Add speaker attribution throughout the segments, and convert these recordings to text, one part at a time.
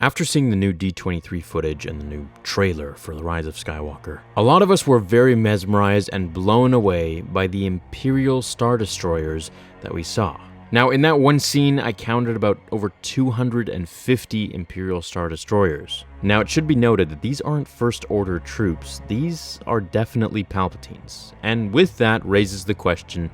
Speaker 1: After seeing the new D23 footage and the new trailer for the Rise of Skywalker, a lot of us were very mesmerized and blown away by the Imperial Star Destroyers that we saw. Now, in that one scene, I counted about over 250 Imperial Star Destroyers. Now, it should be noted that these aren't First Order troops, these are definitely Palpatine's. And with that raises the question,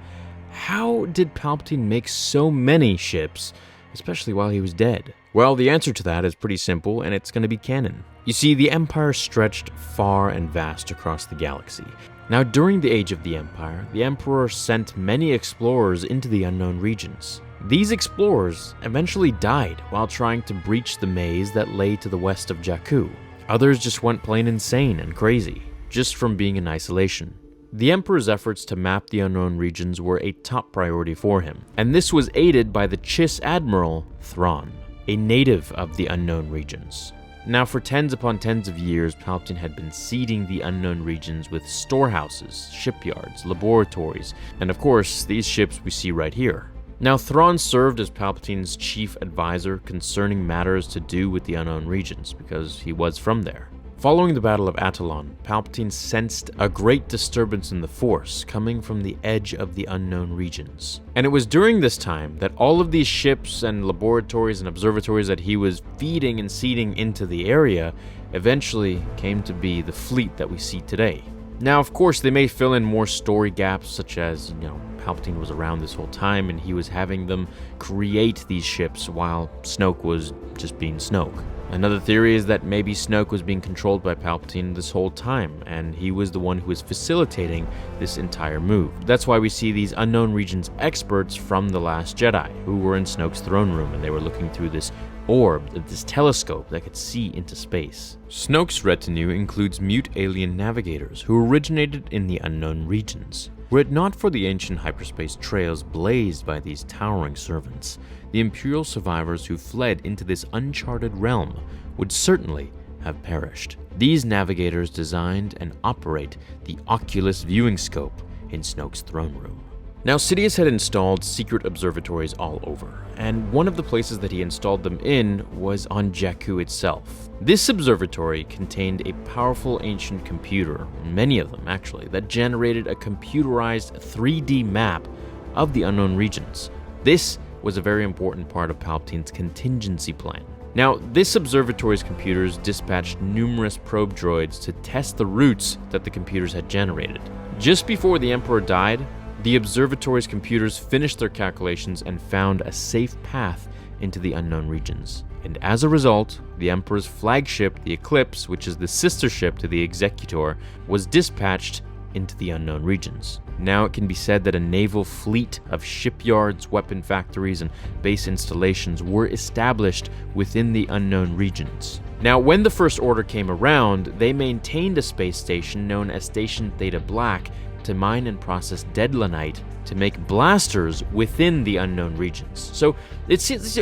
Speaker 1: how did Palpatine make so many ships, especially while he was dead? Well, the answer to that is pretty simple, and it's going to be canon. You see, the Empire stretched far and vast across the galaxy. Now, during the Age of the Empire, the Emperor sent many explorers into the unknown regions. These explorers eventually died while trying to breach the maze that lay to the west of Jakku. Others just went plain insane and crazy, just from being in isolation. The Emperor's efforts to map the unknown regions were a top priority for him, and this was aided by the Chiss Admiral, Thrawn, a native of the unknown regions. Now, for tens upon tens of years, Palpatine had been seeding the unknown regions with storehouses, shipyards, laboratories, and of course, these ships we see right here. Now, Thrawn served as Palpatine's chief advisor concerning matters to do with the unknown regions, because he was from there. Following the Battle of Atollon, Palpatine sensed a great disturbance in the Force coming from the edge of the unknown regions. And it was during this time that all of these ships and laboratories and observatories that he was feeding and seeding into the area eventually came to be the fleet that we see today. Now, of course, they may fill in more story gaps, such as, Palpatine was around this whole time and he was having them create these ships while Snoke was just being Snoke. Another theory is that maybe Snoke was being controlled by Palpatine this whole time, and he was the one who was facilitating this entire move. That's why we see these unknown regions experts from The Last Jedi, who were in Snoke's throne room, and they were looking through this orb, this telescope that could see into space. Snoke's retinue includes mute alien navigators who originated in the unknown regions. Were it not for the ancient hyperspace trails blazed by these towering servants, the Imperial survivors who fled into this uncharted realm would certainly have perished. These navigators designed and operate the Oculus viewing scope in Snoke's throne room. Now, Sidious had installed secret observatories all over, and one of the places that he installed them in was on Jakku itself. This observatory contained a powerful ancient computer, many of them actually, that generated a computerized 3D map of the unknown regions. This was a very important part of Palpatine's contingency plan. Now, this observatory's computers dispatched numerous probe droids to test the routes that the computers had generated. Just before the Emperor died, the observatory's computers finished their calculations and found a safe path into the unknown regions. And as a result, the Emperor's flagship, the Eclipse, which is the sister ship to the Executor, was dispatched into the unknown regions. Now it can be said that a naval fleet of shipyards, weapon factories, and base installations were established within the unknown regions. Now, when the First Order came around, they maintained a space station known as Station Theta Black to mine and process deadlanite to make blasters within the unknown regions. So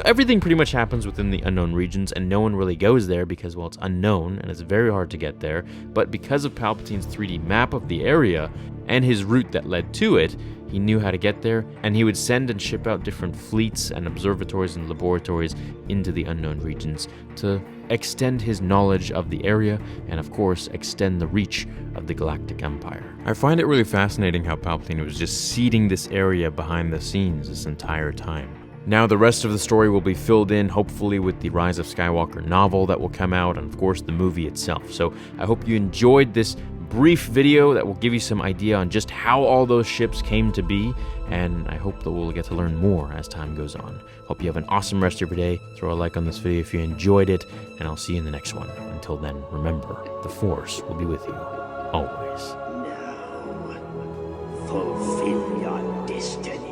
Speaker 1: everything pretty much happens within the unknown regions, and no one really goes there because, well, it's unknown and it's very hard to get there. But because of Palpatine's 3D map of the area and his route that led to it, he knew how to get there, and he would send and ship out different fleets and observatories and laboratories into the unknown regions to extend his knowledge of the area and, of course, extend the reach of the Galactic Empire. I find it really fascinating how Palpatine was just seeding this area behind the scenes this entire time. Now, the rest of the story will be filled in, hopefully, with the Rise of Skywalker novel that will come out, and of course, the movie itself. So I hope you enjoyed this brief video that will give you some idea on just how all those ships came to be, and I hope that we'll get to learn more as time goes on. Hope you have an awesome rest of your day. Throw a like on this video if you enjoyed it, and I'll see you in the next one. Until then, remember, the Force will be with you, always.
Speaker 2: Now, fulfill your destiny.